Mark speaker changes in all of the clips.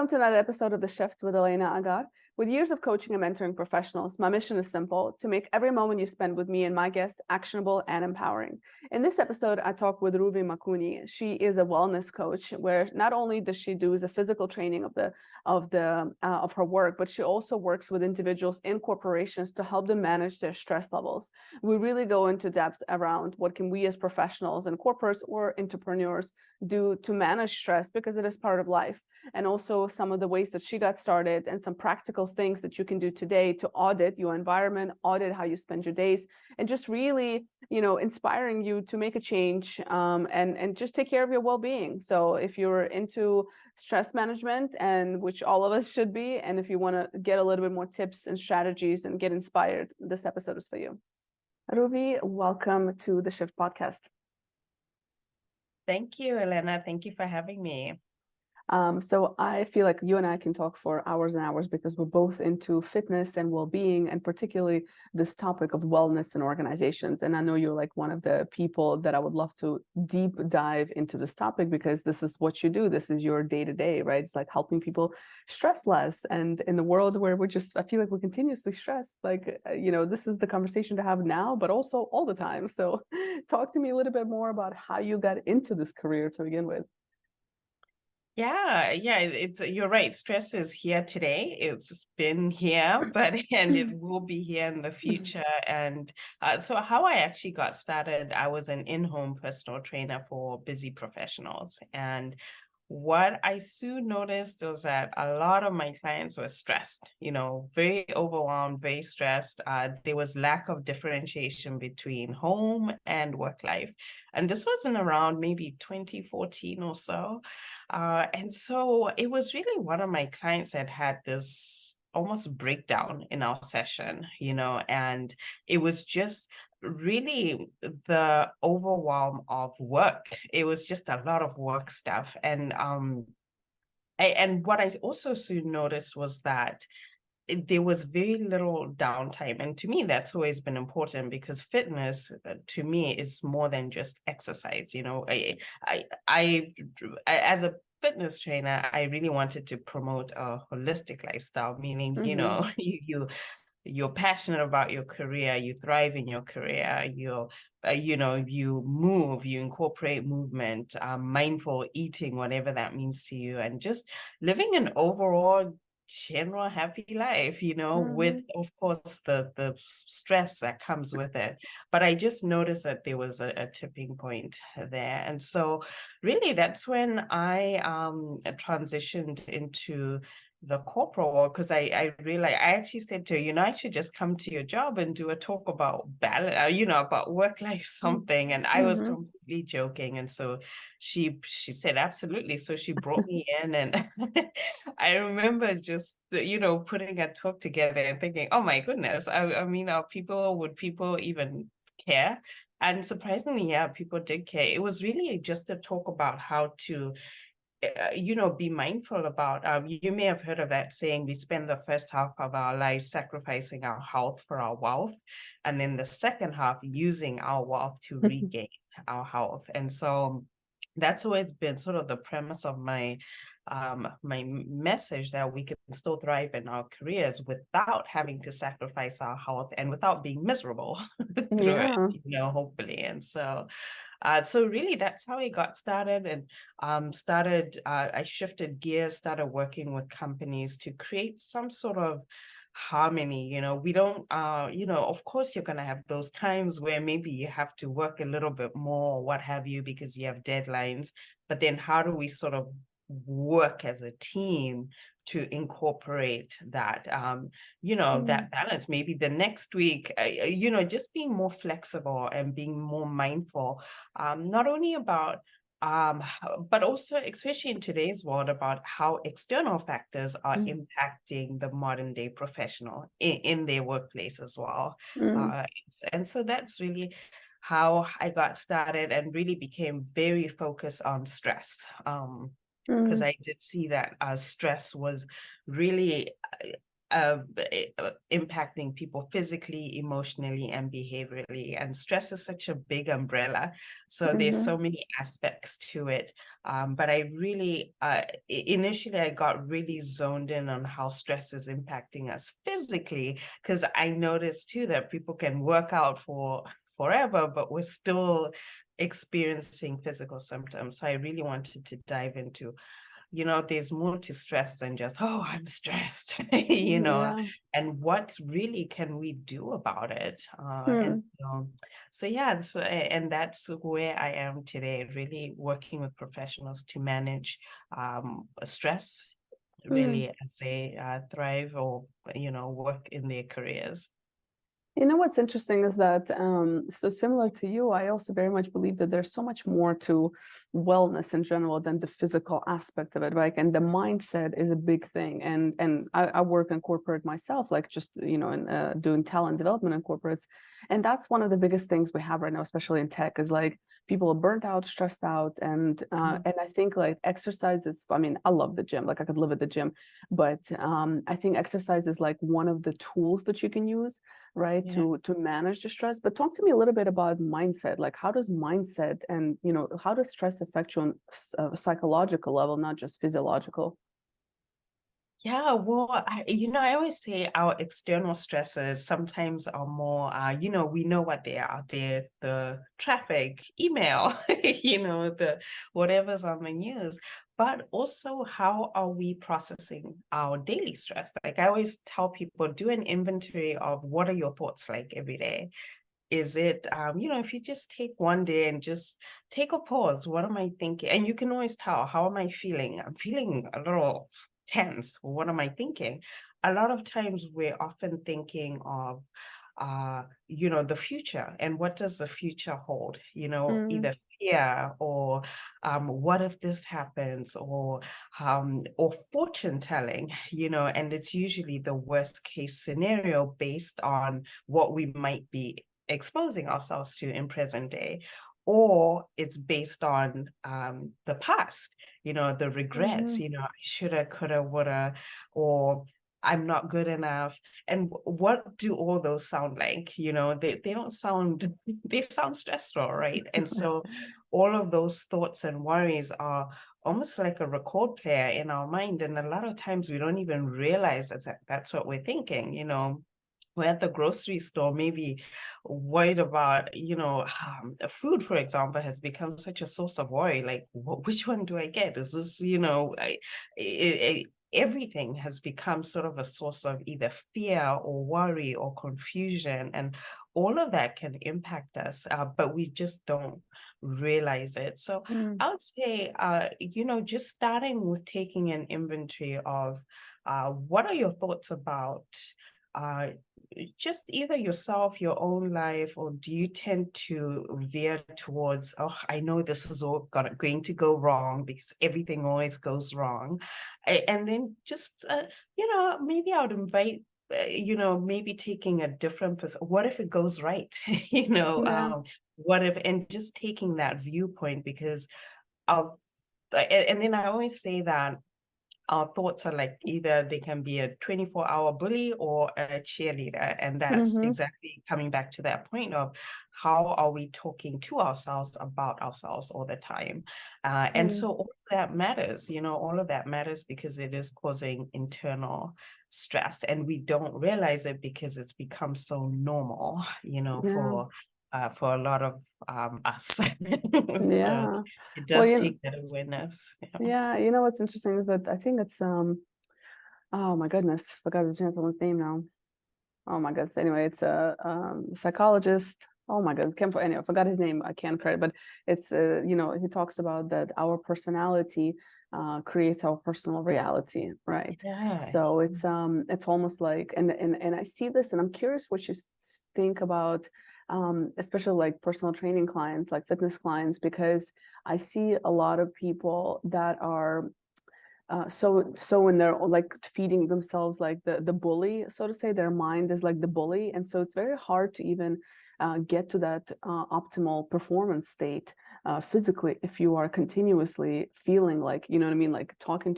Speaker 1: Welcome to another episode of The Shift with Elena Agar. With years of coaching and mentoring professionals, my mission is simple: to make every moment you spend with me and my guests actionable and empowering. In this episode, I talk with Ruvi Makuni. She is a wellness coach, where not only does she do the physical training of her work, but she also works with individuals in corporations to help them manage their stress levels. We really go into depth around what can we as professionals and corporates or entrepreneurs do to manage stress, because it is part of life, and also some of the ways that she got started and some practical things that you can do today to audit your environment, audit how you spend your days, and just really, inspiring you to make a change, and just take care of your well-being. So if you're into stress management, and which all of us should be, and if you want to get a little bit more tips and strategies and get inspired, this episode is for you. Ruvi, welcome to the Shift podcast.
Speaker 2: Thank you, Elena. Thank you for having me.
Speaker 1: So I feel like you and I can talk for hours and hours, because we're both into fitness and well-being, and particularly this topic of wellness and organizations. And I know you're like one of the people that I would love to deep dive into this topic, because this is what you do. This is your day-to-day, right? It's like helping people stress less. And in the world where I feel like we're continuously stressed, this is the conversation to have now, but also all the time. So talk to me a little bit more about how you got into this career to begin with.
Speaker 2: Yeah, you're right. Stress is here today. It's been here, and it will be here in the future. And so how I actually got started, I was an in-home personal trainer for busy professionals. And what I soon noticed was that a lot of my clients were stressed, very overwhelmed, very stressed. There was lack of differentiation between home and work life. And this wasn't around maybe 2014 or so. And so it was really one of my clients that had this almost breakdown in our session, and it was just really the overwhelm of work. It was just a lot of work stuff. And what I also soon noticed was that there was very little downtime. And to me, that's always been important, because fitness to me is more than just exercise. I as a fitness trainer, I really wanted to promote a holistic lifestyle, meaning, you're passionate about your career, you thrive in your career, you move, you incorporate movement, mindful eating, whatever that means to you, and just living an overall general happy life, with, of course, the stress that comes with it. But I just noticed that there was a tipping point there. And so really that's when I transitioned into the corporate world, because I realized, I actually said to her, I should just come to your job and do a talk about balance, about work-life something. And I was completely joking. And so she said, absolutely. So she brought me in, and I remember just, putting a talk together and thinking, oh my goodness, I mean, would people even care? And surprisingly, yeah, people did care. It was really just a talk about how to be mindful about, you may have heard of that saying, we spend the first half of our lives sacrificing our health for our wealth, and then the second half using our wealth to regain our health. And so that's always been sort of the premise of my message, that we can still thrive in our careers without having to sacrifice our health and without being miserable through it, hopefully. And so so really that's how it got started. And I shifted gears, started working with companies to create some sort of harmony. We don't, of course you're going to have those times where maybe you have to work a little bit more or what have you, because you have deadlines. But then how do we sort of work as a team to incorporate that, that balance? Maybe the next week, just being more flexible and being more mindful, not only about, but also, especially in today's world, about how external factors are impacting the modern day professional in their workplace as well. And so that's really how I got started, and really became very focused on stress. Because I did see that stress was really impacting people physically, emotionally, and behaviorally. And stress is such a big umbrella. So there's
Speaker 1: Mm-hmm.
Speaker 2: so many aspects to it. But I really, initially, I got really zoned in on how stress is impacting us physically, because I noticed too that people can work out for forever, but we're still experiencing physical symptoms. So I really wanted to dive into, there's more to stress than just, oh, I'm stressed,
Speaker 1: Yeah.
Speaker 2: and what really can we do about it?
Speaker 1: Hmm.
Speaker 2: So yeah, and that's where I am today, really working with professionals to manage stress,
Speaker 1: Hmm.
Speaker 2: really, as they thrive or, work in their careers.
Speaker 1: You know what's interesting is that so similar to you, I also very much believe that there's so much more to wellness in general than the physical aspect of it, right? And the mindset is a big thing. And I work in corporate myself, like just in doing talent development in corporates, and that's one of the biggest things we have right now, especially in tech, is like people are burnt out, stressed out, and I think like exercise is. I mean, I love the gym, like I could live at the gym, but I think exercise is like one of the tools that you can use, right,
Speaker 2: Yeah.
Speaker 1: to manage the stress. But talk to me a little bit about mindset. Like, how does mindset and how does stress affect you on a psychological level, not just physiological?
Speaker 2: Yeah, well, I always say our external stresses sometimes are more, we know what they are. They're the traffic, email, the whatever's on the news. But also, how are we processing our daily stress? Like I always tell people, do an inventory of what are your thoughts like every day. Is it, if you just take one day and just take a pause, what am I thinking? And you can always tell, how am I feeling? I'm feeling a little tense. What am I thinking? A lot of times we're often thinking of, the future, and what does the future hold?
Speaker 1: Mm,
Speaker 2: Either fear or what if this happens, or fortune telling, and it's usually the worst case scenario based on what we might be exposing ourselves to in present day, or it's based on the past, the regrets,
Speaker 1: mhm,
Speaker 2: I shoulda, coulda, woulda, or I'm not good enough. And what do all those sound like? They don't sound, they sound stressful, right? And so all of those thoughts and worries are almost like a record player in our mind, and a lot of times we don't even realize that's what we're thinking. We're at the grocery store, maybe worried about, food, for example, has become such a source of worry. Like, which one do I get? Is this, everything has become sort of a source of either fear or worry or confusion. And all of that can impact us, but we just don't realize it. So
Speaker 1: mm,
Speaker 2: I would say, just starting with taking an inventory of what are your thoughts about uh, just either yourself, your own life, or do you tend to veer towards, oh, I know this is all going to go wrong because everything always goes wrong. And then just, maybe I would invite, maybe taking a different what if it goes right?
Speaker 1: yeah.
Speaker 2: What if, and just taking that viewpoint, because I'll, and then I always say that our thoughts are like either they can be a 24-hour bully or a cheerleader. And that's
Speaker 1: Hmm.
Speaker 2: exactly coming back to that point of how are we talking to ourselves about ourselves all the time? And
Speaker 1: Mm,
Speaker 2: so all of that matters, all of that matters because it is causing internal stress, and we don't realize it because it's become so normal,
Speaker 1: yeah.
Speaker 2: for a lot of us. So
Speaker 1: Yeah.
Speaker 2: it
Speaker 1: Well,
Speaker 2: does take that awareness.
Speaker 1: yeah, what's interesting is that I think it's oh my goodness, forgot the gentleman's name now. Oh my goodness. Anyway, it's a psychologist. Oh my God, can't anyway, I forgot his name. I can't credit, but it's he talks about that our personality creates our personal reality, right?
Speaker 2: Yeah.
Speaker 1: So it's almost like, and I see this, and I'm curious what you think about, especially like personal training clients, like fitness clients, because I see a lot of people that are so when they're like feeding themselves like the bully, so to say, their mind is like the bully, and so it's very hard to even get to that optimal performance state physically if you are continuously feeling like, you know what I mean, like talking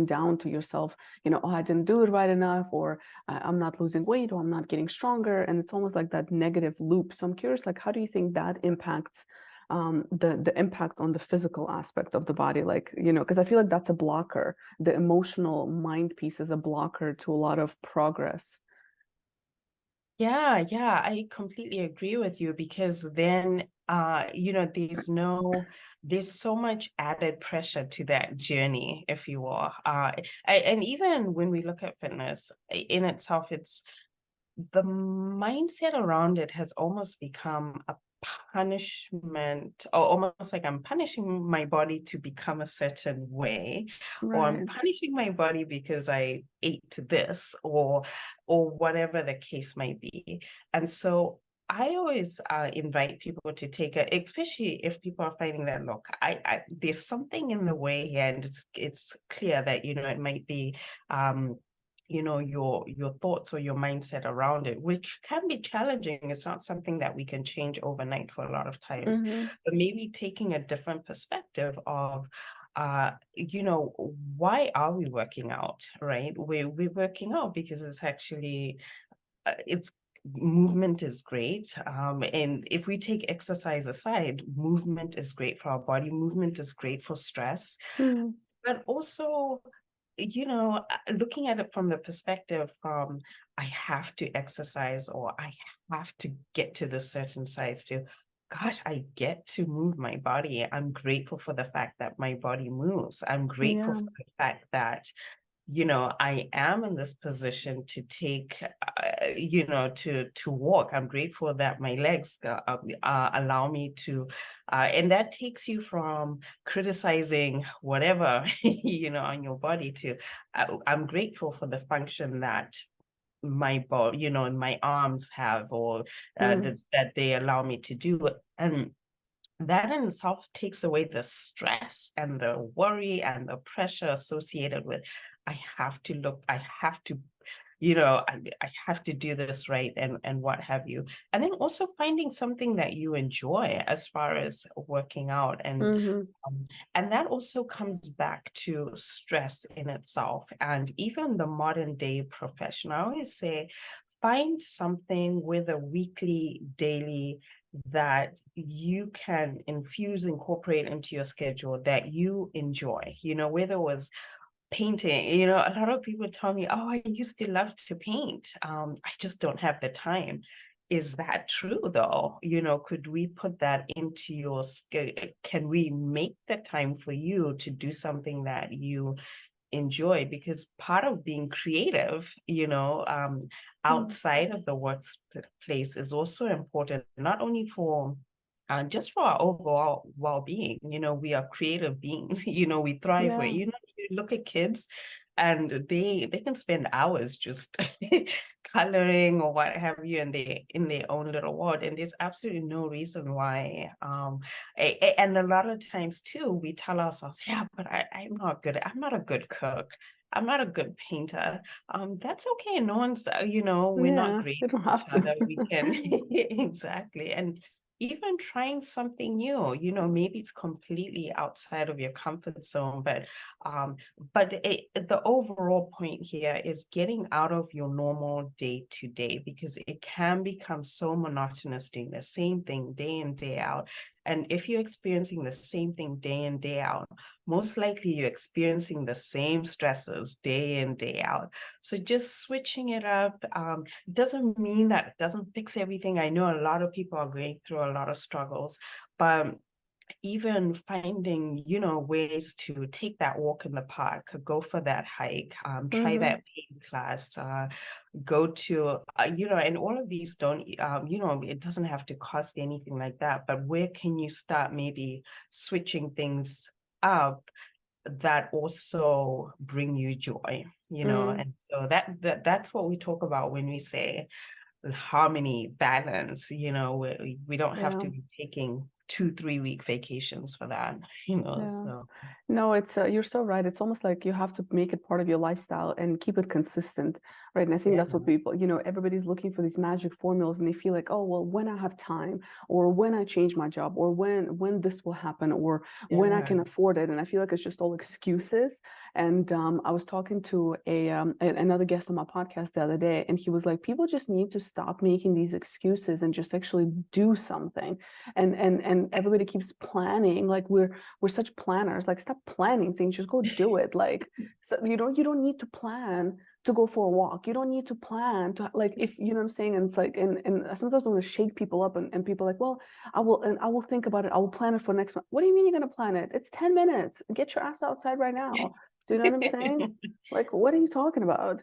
Speaker 1: down to yourself, you know, oh, I didn't do it right enough, or I'm not losing weight, or I'm not getting stronger. And it's almost like that negative loop. So I'm curious, like, how do you think that impacts the impact on the physical aspect of the body? Like, you know, because I feel like that's a blocker. The emotional mind piece is a blocker to a lot of progress.
Speaker 2: Yeah, yeah, I completely agree with you, because then there's so much added pressure to that journey, if you will. And even when we look at fitness in itself, it's the mindset around it has almost become a punishment, or almost like I'm punishing my body to become a certain way, or I'm
Speaker 1: Right.
Speaker 2: punishing my body because I ate this, or whatever the case might be. And so I always invite people to take it, especially if people are finding that, look, there's something in the way here, and it's clear that, it might be your thoughts or your mindset around it, which can be challenging. It's not something that we can change overnight for a lot of times,
Speaker 1: Mm-hmm.
Speaker 2: but maybe taking a different perspective of why are we working out, right? We're working out because it's actually it's movement is great, and if we take exercise aside, movement is great for our body, movement is great for stress,
Speaker 1: Mm-hmm.
Speaker 2: but also, looking at it from the perspective from, I have to exercise, or I have to get to this certain size, to, gosh, I get to move my body. I'm grateful for the fact that my body moves. I'm grateful
Speaker 1: Yeah.
Speaker 2: for the fact that, I am in this position to take, to walk. I'm grateful that my legs allow me to, and that takes you from criticizing whatever, on your body to, I'm grateful for the function that my body, and my arms have, or
Speaker 1: Mm.
Speaker 2: that they allow me to do. And that in itself takes away the stress and the worry and the pressure associated with, I have to look, I have to, I have to do this right, and what have you. And then also finding something that you enjoy as far as working out.
Speaker 1: Mm-hmm.
Speaker 2: And that also comes back to stress in itself. And even the modern day professional, I always say, find something with a weekly, daily, that you can incorporate into your schedule that you enjoy, whether it was painting. A lot of people tell me, oh, I used to love to paint. I just don't have the time. Is that true though? Could we put that into your schedule? Can we make the time for you to do something that you enjoy? Because part of being creative, outside of the workplace is also important, not only for just for our overall well-being. We are creative beings. We thrive with,
Speaker 1: Yeah.
Speaker 2: you look at kids, and they can spend hours just coloring or what have you, and they in their own little world, and there's absolutely no reason why. And a lot of times too, we tell ourselves, yeah, but I'm not good, I'm not a good cook, I'm not a good painter. That's okay. No one's, we're not
Speaker 1: Yeah.
Speaker 2: great
Speaker 1: You don't
Speaker 2: at each
Speaker 1: have to.
Speaker 2: other. We can exactly. And even trying something new, maybe it's completely outside of your comfort zone, but the overall point here is getting out of your normal day to day, because it can become so monotonous doing the same thing day in, day out. And if you're experiencing the same thing day in, day out, most likely you're experiencing the same stresses day in, day out. So just switching it up doesn't mean that it doesn't fix everything. I know a lot of people are going through a lot of struggles, but even finding, ways to take that walk in the park, go for that hike, try
Speaker 1: Mm-hmm.
Speaker 2: that paint class, go to, and all of these don't, it doesn't have to cost anything like that, but where can you start maybe switching things up that also bring you joy,
Speaker 1: Mm.
Speaker 2: and so that's what we talk about when we say harmony, balance. We don't have
Speaker 1: Yeah.
Speaker 2: to be taking 2-3 week vacations for that.
Speaker 1: Yeah.
Speaker 2: So
Speaker 1: No, it's you're so right. It's almost like you have to make it part of your lifestyle and keep it consistent. right? And I think
Speaker 2: Yeah.
Speaker 1: that's what people, everybody's looking for these magic formulas, and they feel like, oh, well, when I have time, or when I change my job, or when this will happen, or when I
Speaker 2: Yeah.
Speaker 1: can afford it. And I feel like it's just all excuses. And I was talking to another guest on my podcast the other day, and he was like, people just need to stop making these excuses and just actually do something. And everybody keeps planning, like we're such planners. Like, stop planning things, just go do it. Like, so you don't need to plan to go for a walk. You don't need to plan to, like, if you know what I'm saying. And it's like, and sometimes I want to shake people up, and people are like, well, I will think about it. I will plan it for next month. What do you mean you're going to plan it? It's 10 minutes. Get your ass outside right now. Do you know what I'm saying? Like, what are you talking about?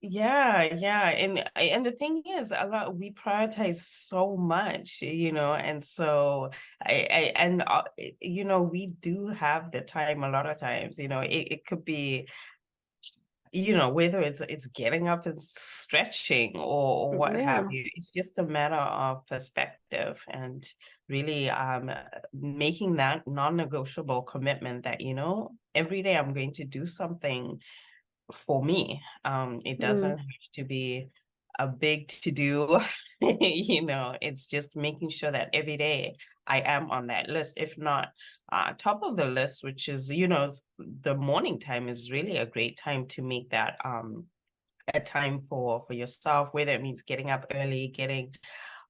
Speaker 2: Yeah, and the thing is, we prioritize so much, and so we do have the time a lot of times. It could be, whether it's getting up and stretching or what have
Speaker 1: Yeah.
Speaker 2: you. It's just a matter of perspective, and really making that non-negotiable commitment that, every day I'm going to do something for me. It doesn't
Speaker 1: Mm,
Speaker 2: have to be a big to do. It's just making sure that every day I am on that list. If not, top of the list, which is, the morning time is really a great time to make that a time for yourself, whether it means getting up early, getting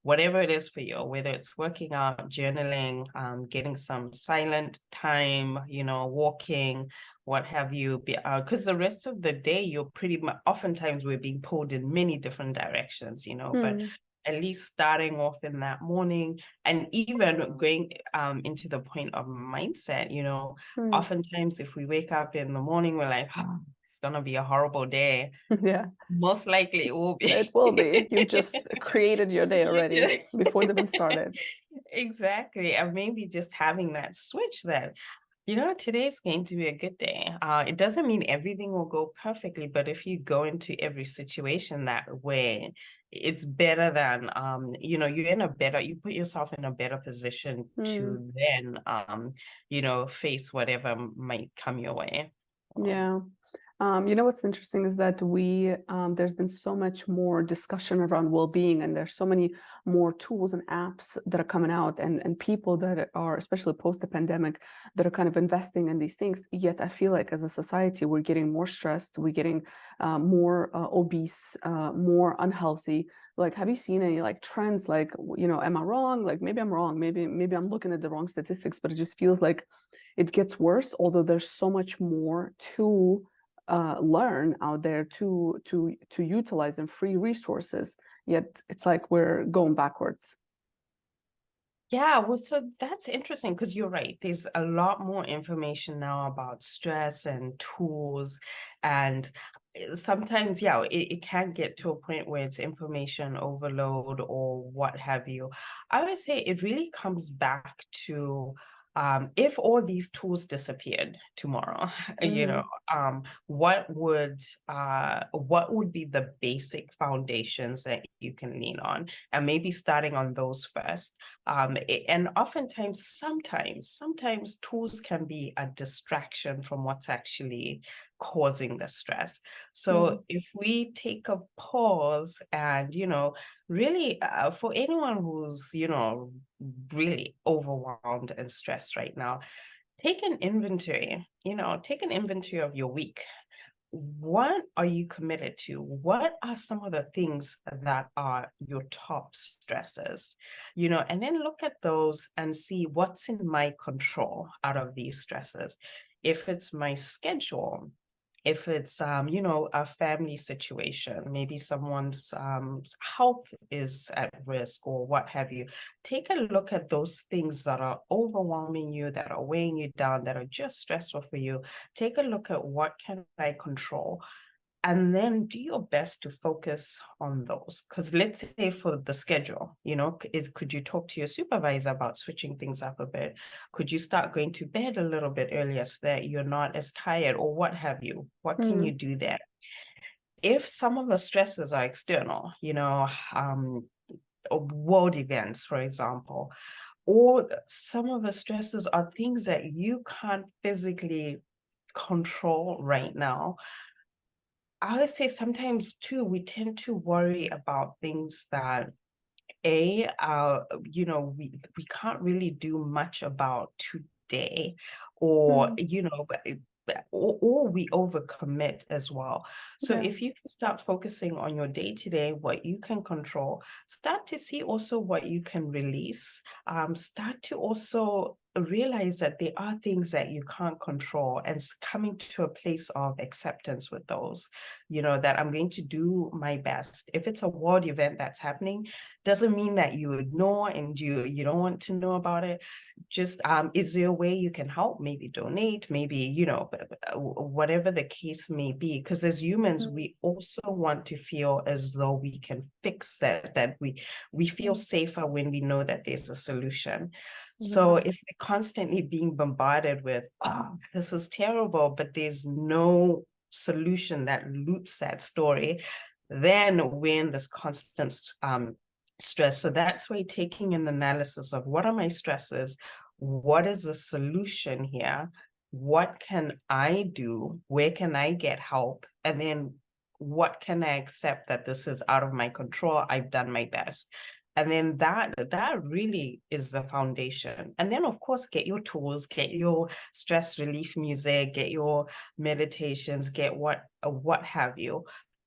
Speaker 2: whatever it is for you, whether it's working out, journaling, getting some silent time, walking, what have you. Because the rest of the day, you're pretty much, oftentimes we're being pulled in many different directions, but
Speaker 1: mm,
Speaker 2: at least starting off in that morning, and even going into the point of mindset,
Speaker 1: mm.
Speaker 2: oftentimes if we wake up in the morning, we're like, oh, it's going to be a horrible day.
Speaker 1: Yeah,
Speaker 2: Most likely it will be.
Speaker 1: it will be. You just created your day already before it even started.
Speaker 2: Exactly. And maybe just having that switch that, today's going to be a good day. It doesn't mean everything will go perfectly, but if you go into every situation that way, it's better than, you put yourself in a better position
Speaker 1: Mm.
Speaker 2: to then, face whatever might come your way.
Speaker 1: Yeah. What's interesting is that there's been so much more discussion around well-being, and there's so many more tools and apps that are coming out, and people that are, especially post the pandemic, that are kind of investing in these things. Yet I feel like as a society, we're getting more stressed, we're getting more obese, more unhealthy. Like, have you seen any like trends? Like, am I wrong? Like, maybe I'm wrong. Maybe I'm looking at the wrong statistics, but it just feels like it gets worse, although there's so much more to learn out there, to utilize, and free resources. Yet it's like we're going backwards.
Speaker 2: Yeah, well, so that's interesting because you're right. There's a lot more information now about stress and tools. And sometimes, yeah, it can get to a point where it's information overload or what have you. I would say it really comes back to if all these tools disappeared tomorrow,
Speaker 1: Mm,
Speaker 2: what would be the basic foundations that you can lean on, and maybe starting on those first. And oftentimes, sometimes tools can be a distraction from what's actually causing the stress.
Speaker 1: mm,
Speaker 2: So if we take a pause and, really, for anyone who's, really overwhelmed and stressed right now, take an inventory of your week. What are you committed to? What are some of the things that are your top stresses? And then look at those and see what's in my control out of these stresses. If it's my schedule, if it's a family situation, maybe someone's health is at risk or what have you, take a look at those things that are overwhelming you, that are weighing you down, that are just stressful for you. Take a look at what can I control, and then do your best to focus on those. Because let's say for the schedule, could you talk to your supervisor about switching things up a bit? Could you start going to bed a little bit earlier so that you're not as tired, or what have you? What can you
Speaker 1: mm,
Speaker 2: do there? If some of the stresses are external, world events, for example, or some of the stresses are things that you can't physically control right now, I would say sometimes too, we tend to worry about things that we can't really do much about today, or,
Speaker 1: Mm,
Speaker 2: or we overcommit as well. So
Speaker 1: yeah.
Speaker 2: if you can start focusing on your day-to-day, what you can control, start to see also what you can release, start to also realize that there are things that you can't control, and coming to a place of acceptance with those, that I'm going to do my best. If it's a world event that's happening, doesn't mean that you ignore and you don't want to know about it. Just is there a way you can help? Maybe donate, maybe, whatever the case may be. Because as humans,
Speaker 1: Mm,
Speaker 2: we also want to feel as though we can fix that we feel
Speaker 1: mm,
Speaker 2: safer when we know that there's a solution. So
Speaker 1: yeah.
Speaker 2: if we're constantly being bombarded with, oh, this is terrible, but there's no solution that loops that story, then we're in this constant stress. So that's why taking an analysis of what are my stresses, what is the solution here, what can I do, where can I get help, and then what can I accept that this is out of my control, I've done my best. And then that really is the foundation. And then of course, get your tools, get your stress relief music, get your meditations, get what have you.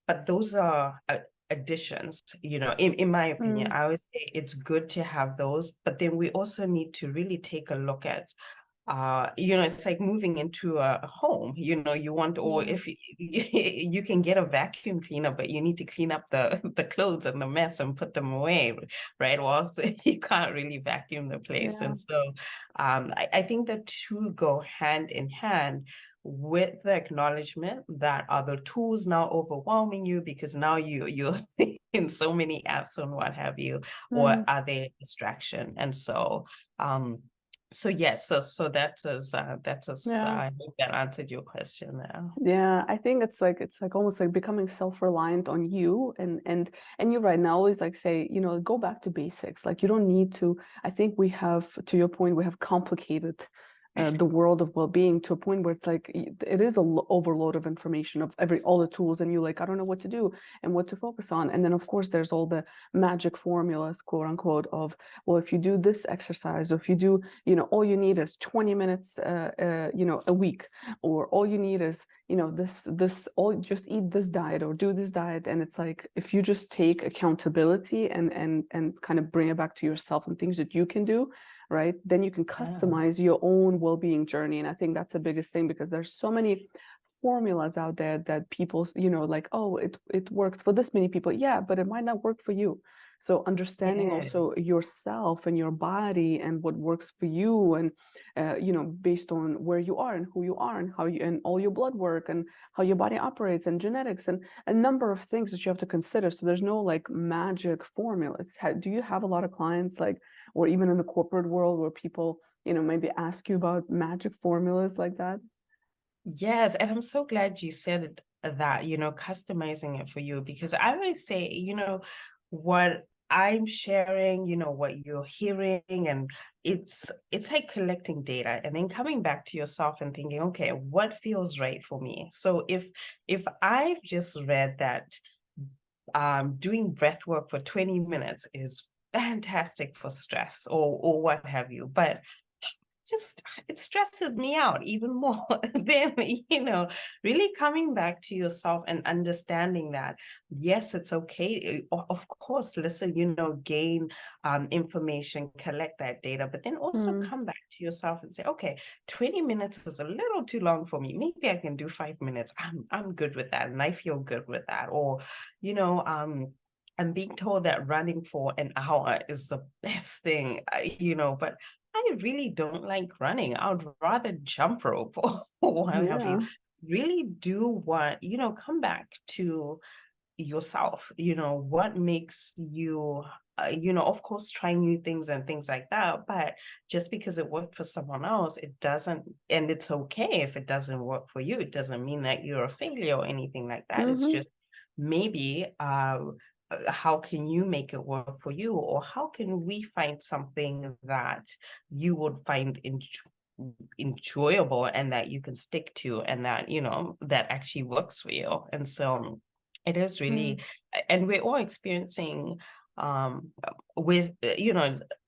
Speaker 2: But those are additions, in my opinion.
Speaker 1: Mm,
Speaker 2: I always say it's good to have those, but then we also need to really take a look at, it's like moving into a home, you want, or
Speaker 1: yeah.
Speaker 2: if you can get a vacuum cleaner, but you need to clean up the clothes and the mess and put them away, right? Or else you can't really vacuum the place.
Speaker 1: Yeah.
Speaker 2: And so I think the two go hand in hand, with the acknowledgement that are the tools now overwhelming you because now you're in so many apps and what have you, or
Speaker 1: Mm.
Speaker 2: are they a distraction? And so yes, so
Speaker 1: Yeah.
Speaker 2: I hope that answered your question there.
Speaker 1: Yeah, I think it's like almost like becoming self-reliant on you, and you're right now always like say, go back to basics. Like you don't need to. I think we have, to your point, we have complicated the world of well-being to a point where it's like it is a overload of information of all the tools, and you like, I don't know what to do and what to focus on. And then of course there's all the magic formulas, quote unquote, of, well, if you do this exercise, or if you do, all you need is 20 minutes a week, or all you need is, this all, just eat this diet or do this diet. And it's like, if you just take accountability and kind of bring it back to yourself and things that you can do, right, then you can
Speaker 2: Yeah.
Speaker 1: customize your own well-being journey. And I think that's the biggest thing, because there's so many formulas out there that people, like, oh, it worked for this many people. Yeah, but it might not work for you. So understanding
Speaker 2: Yes.
Speaker 1: also yourself and your body and what works for you, and based on where you are and who you are and how you, and all your blood work and how your body operates and genetics and a number of things that you have to consider. So there's no like magic formulas. Do you have a lot of clients, like, or even in the corporate world, where people, maybe ask you about magic formulas like that?
Speaker 2: Yes, and I'm so glad you said that, customizing it for you, because I always say, what I'm sharing, what you're hearing, and it's like collecting data and then coming back to yourself and thinking, okay, what feels right for me? So if I've just read that doing breath work for 20 minutes is fantastic for stress, or what have you, but just it stresses me out even more, then really coming back to yourself and understanding that yes, it's okay, of course, listen, gain information, collect that data, but then also
Speaker 1: Mm,
Speaker 2: come back to yourself and say, okay, 20 minutes is a little too long for me, maybe I can do 5 minutes. I'm good with that, and I feel good with that. Or you know I'm being told that running for an hour is the best thing, but I really don't like running. I would rather jump rope or what have you.
Speaker 1: yeah.
Speaker 2: Really do what, come back to yourself, what makes you, of course, try new things and things like that. But just because it worked for someone else, it doesn't, and it's okay if it doesn't work for you. It doesn't mean that you're a failure or anything like that. It's
Speaker 1: Mm-hmm.
Speaker 2: just maybe, how can you make it work for you, or how can we find something that you would find enjoyable and that you can stick to, and that, that actually works for you. And so it is really, and we're all experiencing with,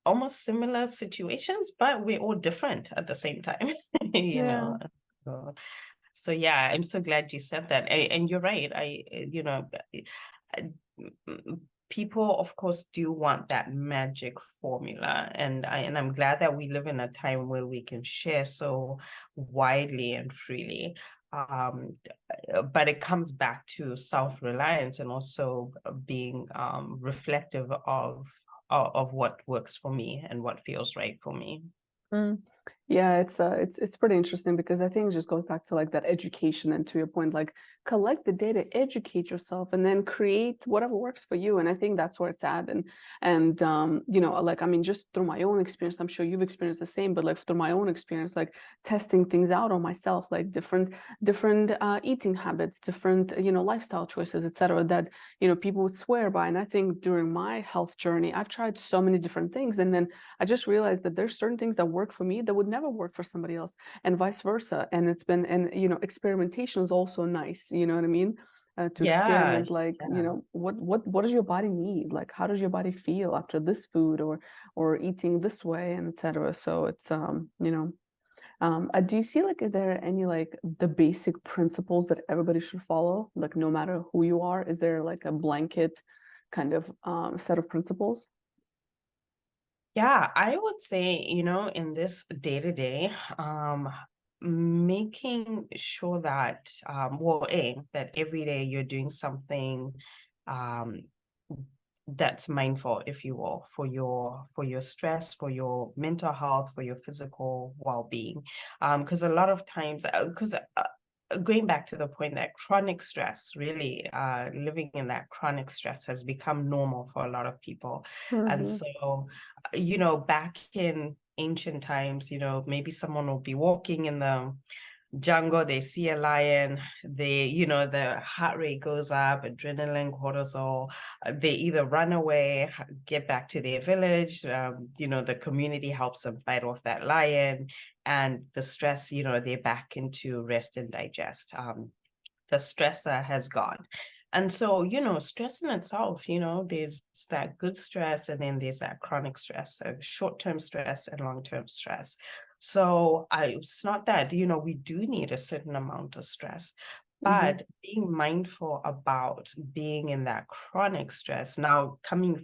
Speaker 2: almost similar situations, but we're all different at the same time, you
Speaker 1: Yeah.
Speaker 2: know. So yeah, I'm so glad you said that. And you're right. People, of course, do want that magic formula, and I'm glad that we live in a time where we can share so widely and freely. But it comes back to self-reliance, and also being reflective of what works for me and what feels right for me.
Speaker 1: Mm. Yeah, it's pretty interesting because I think it just goes back to like that education, and to your point, like collect the data, educate yourself, and then create whatever works for you. And I think that's where it's at. And like, I mean, just through my own experience, I'm sure you've experienced the same, but like through my own experience, like testing things out on myself, like different eating habits, different lifestyle choices, etc. That people would swear by. And I think during my health journey, I've tried so many different things, and then I just realized that there's certain things that work for me that would never work for somebody else, and vice versa. And it's been, and experimentation is also nice. You know what I mean? To
Speaker 2: Yeah,
Speaker 1: experiment, like
Speaker 2: yeah.
Speaker 1: what does your body need? Like, how does your body feel after this food, or eating this way, and etc. So it's do you see, like, is there any, like, the basic principles that everybody should follow, like no matter who you are? Is there like a blanket kind of set of principles?
Speaker 2: Yeah, I would say, in this day to day, making sure that, that every day you're doing something, um, that's mindful, if you will, for your stress, for your mental health, for your physical well-being. Because a lot of times, because going back to the point that chronic stress, really, living in that chronic stress has become normal for a lot of people. And
Speaker 1: Mm-hmm.
Speaker 2: so, back in ancient times, maybe someone will be walking in the jungle, they see a lion, the heart rate goes up, adrenaline, cortisol, they either run away, get back to their village, the community helps them fight off that lion, and the stress, they're back into rest and digest. The stressor has gone. And so, stress in itself, there's that good stress, and then there's that chronic stress, short-term stress and long-term stress. So it's not that, we do need a certain amount of stress,
Speaker 1: Mm-hmm.
Speaker 2: but being mindful about being in that chronic stress. Now,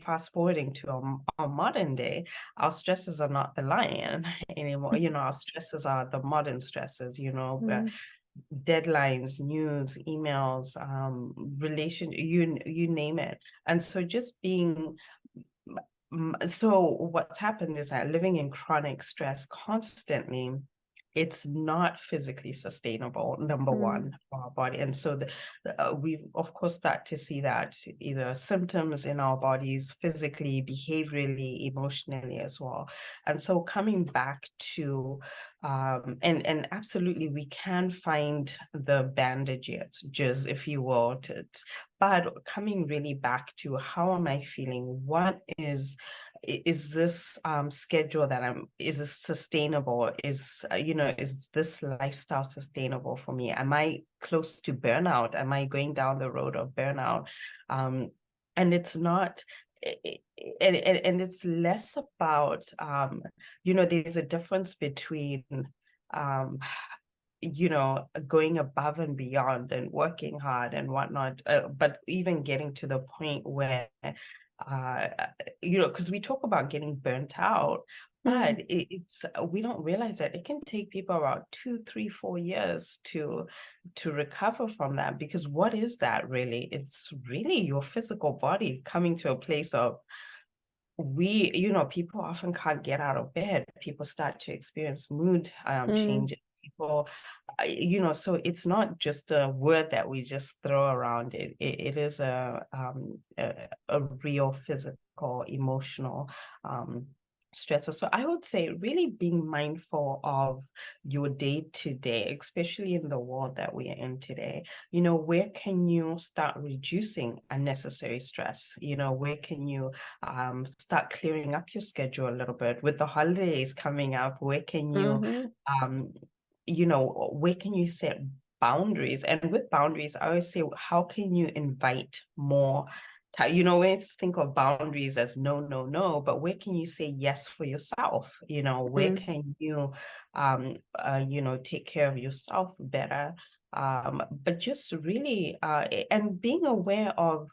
Speaker 2: fast forwarding to our modern day, our stresses are not the lion anymore. Our stresses are the modern stresses, deadlines, news, emails, relation, you name it. And so just being so what's happened is that living in chronic stress constantly, it's not physically sustainable, number
Speaker 1: Mm-hmm.
Speaker 2: one, for our body. And so we've, of course, start to see that either symptoms in our bodies, physically, behaviorally, emotionally as well. And so coming back to, and absolutely, we can find the bandages, if you will, but coming really back to, how am I feeling? What is this schedule that is this sustainable? Is this lifestyle sustainable for me? Am I close to burnout? Am I going down the road of burnout? And it's not, and it's less about, there's a difference between, um, going above and beyond and working hard and whatnot, but even getting to the point where, because we talk about getting burnt out, but it's we don't realize that it can take people about 2, 3, 4 years to recover from that. Because what is that really? It's really your physical body coming to a place of, people often can't get out of bed. People start to experience mood
Speaker 1: Mm-hmm.
Speaker 2: changes. People, so it's not just a word that we just throw around. It is a real physical, emotional, stresses. So I would say really being mindful of your day to day, especially in the world that we are in today. Where can you start reducing unnecessary stress? Where can you start clearing up your schedule a little bit with the holidays coming up? Where can you,
Speaker 1: Mm-hmm.
Speaker 2: um, where can you set boundaries? And with boundaries, I always say, how can you invite more we always think of boundaries as no, no, no, but where can you say yes for yourself? Where
Speaker 1: Mm.
Speaker 2: can you, take care of yourself better? But just really, and being aware of,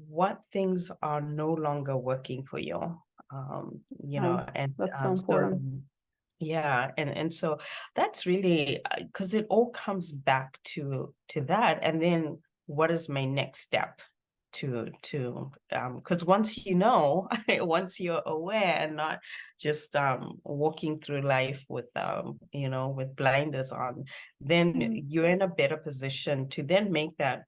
Speaker 2: what things are no longer working for you.
Speaker 1: Oh,
Speaker 2: And
Speaker 1: that's so
Speaker 2: so
Speaker 1: important.
Speaker 2: yeah, and so that's really because it all comes back to that, and then what is my next step to because once once you're aware and not just walking through life with with blinders on, then
Speaker 1: Mm.
Speaker 2: you're in a better position to then make that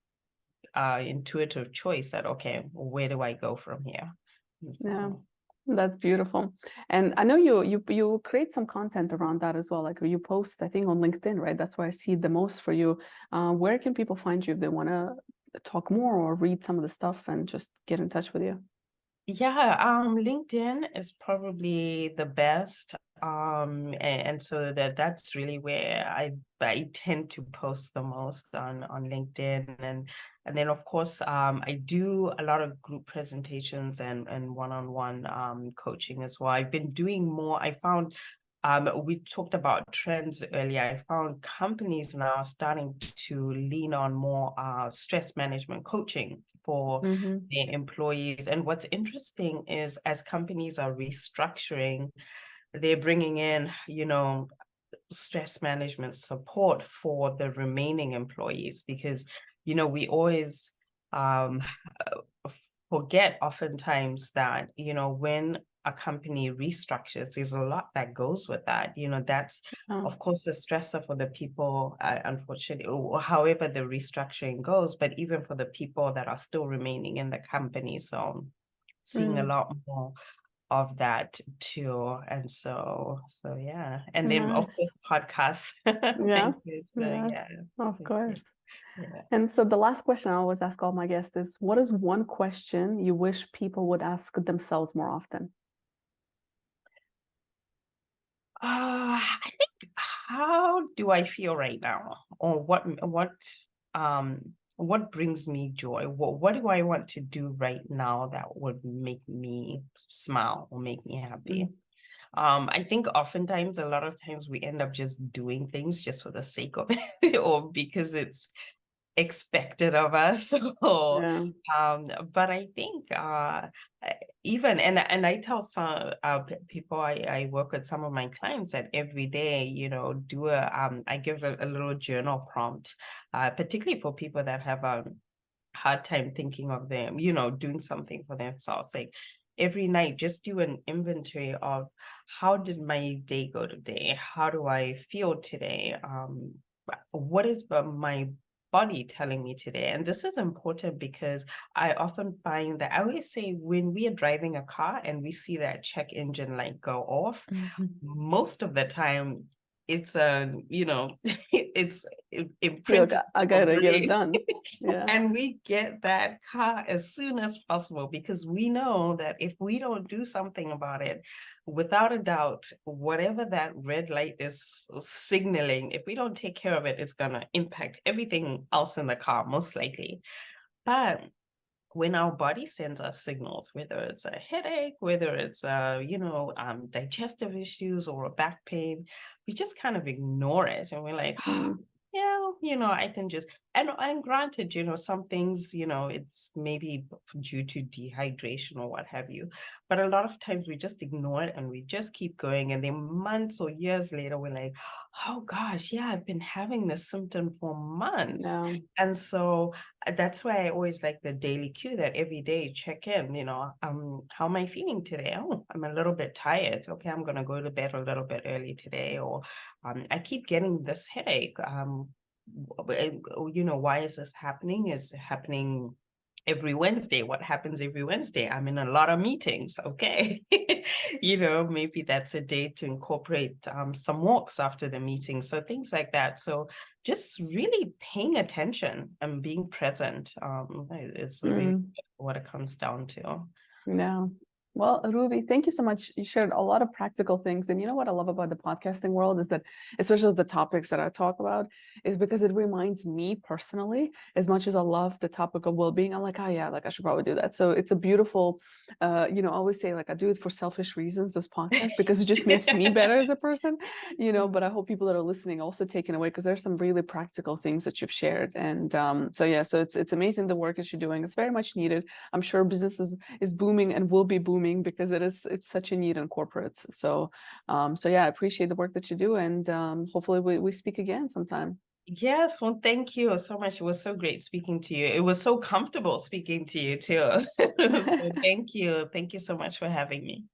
Speaker 2: intuitive choice that, okay, where do I go from here? And
Speaker 1: Yeah,
Speaker 2: so
Speaker 1: that's beautiful. And I know you create some content around that as well. Like you post, I think, on LinkedIn, right? That's where I see it the most for you. Where can people find you if they want to talk more or read some of the stuff and just get in touch with you?
Speaker 2: yeah, LinkedIn is probably the best. And so that's really where I tend to post the most on LinkedIn. And then of course I do a lot of group presentations and one-on-one coaching as well. I've been doing more. I found we talked about trends earlier. I found companies now are starting to lean on more stress management coaching for
Speaker 1: Mm-hmm.
Speaker 2: their employees. And what's interesting is as companies are restructuring, they're bringing in, stress management support for the remaining employees because, we always um, forget oftentimes that, when a company restructures, there's a lot that goes with that. That's,
Speaker 1: Oh.
Speaker 2: of course, a stressor for the people, unfortunately, or however the restructuring goes, but even for the people that are still remaining in the company. So seeing a
Speaker 1: Mm.
Speaker 2: lot more of that too. And so yeah. And then of
Speaker 1: Nice.
Speaker 2: course podcasts.
Speaker 1: Yes.
Speaker 2: Thank you. So
Speaker 1: Yeah,
Speaker 2: yeah.
Speaker 1: of
Speaker 2: Thank you.
Speaker 1: course.
Speaker 2: Yeah.
Speaker 1: And so the last question I always ask all my guests is, what is one question you wish people would ask themselves more often?
Speaker 2: I think how do I feel right now? Or what brings me joy? What do I want to do right now that would make me smile or make me happy?
Speaker 1: Mm.
Speaker 2: I think oftentimes, a lot of times we end up just doing things just for the sake of it or because it's expected of us. Or,
Speaker 1: Yeah.
Speaker 2: but I think even, and I tell some people I work with, some of my clients, that every day, I give a little journal prompt, particularly for people that have a hard time thinking of them, doing something for themselves. Like every night, just do an inventory of how did my day go today? How do I feel today? What is my body telling me today? And this is important because I often find that I always say when we are driving a car and we see that check engine light go off,
Speaker 1: Mhm.
Speaker 2: most of the time it's a it's
Speaker 1: Feel
Speaker 2: imprinted
Speaker 1: I
Speaker 2: in our
Speaker 1: gotta get it
Speaker 2: brain.
Speaker 1: done. Yeah.
Speaker 2: And we get that car as soon as possible because we know that if we don't do something about it, without a doubt, whatever that red light is signaling, if we don't take care of it, it's going to impact everything else in the car, most likely. But when our body sends us signals, whether it's a headache, whether it's digestive issues or a back pain, we just kind of ignore it and we're like,
Speaker 1: Mm.
Speaker 2: yeah, I can just, and granted, some things, it's maybe due to dehydration or what have you, but a lot of times we just ignore it and we just keep going, and then months or years later we're like, oh gosh, yeah, I've been having this symptom for months.
Speaker 1: Yeah.
Speaker 2: And so that's why I always like the daily cue that every day check in, how am I feeling today? Oh, I'm a little bit tired. Okay, I'm going to go to bed a little bit early today. Or I keep getting this headache. Why is this happening? Is it happening every Wednesday. What happens every Wednesday? I'm in a lot of meetings. Okay. Maybe that's a day to incorporate some walks after the meeting. So things like that. So just really paying attention and being present is really what it comes down to.
Speaker 1: Yeah. Well, Ruvi, thank you so much. You shared a lot of practical things. And you know what I love about the podcasting world is that, especially the topics that I talk about, is because it reminds me personally, as much as I love the topic of well-being, I'm like, oh yeah, like I should probably do that. So it's a beautiful, I always say like I do it for selfish reasons, this podcast, because it just makes me better as a person, but I hope people that are listening also taking away, because there's some really practical things that you've shared. And so it's amazing the work that you're doing. It's very much needed. I'm sure business is booming and will be booming because it's such a need in corporates. So I appreciate the work that you do, and hopefully we speak again sometime.
Speaker 2: Yes, well, thank you so much. It was so great speaking to you. It was so comfortable speaking to you too. So thank you. Thank you so much for having me.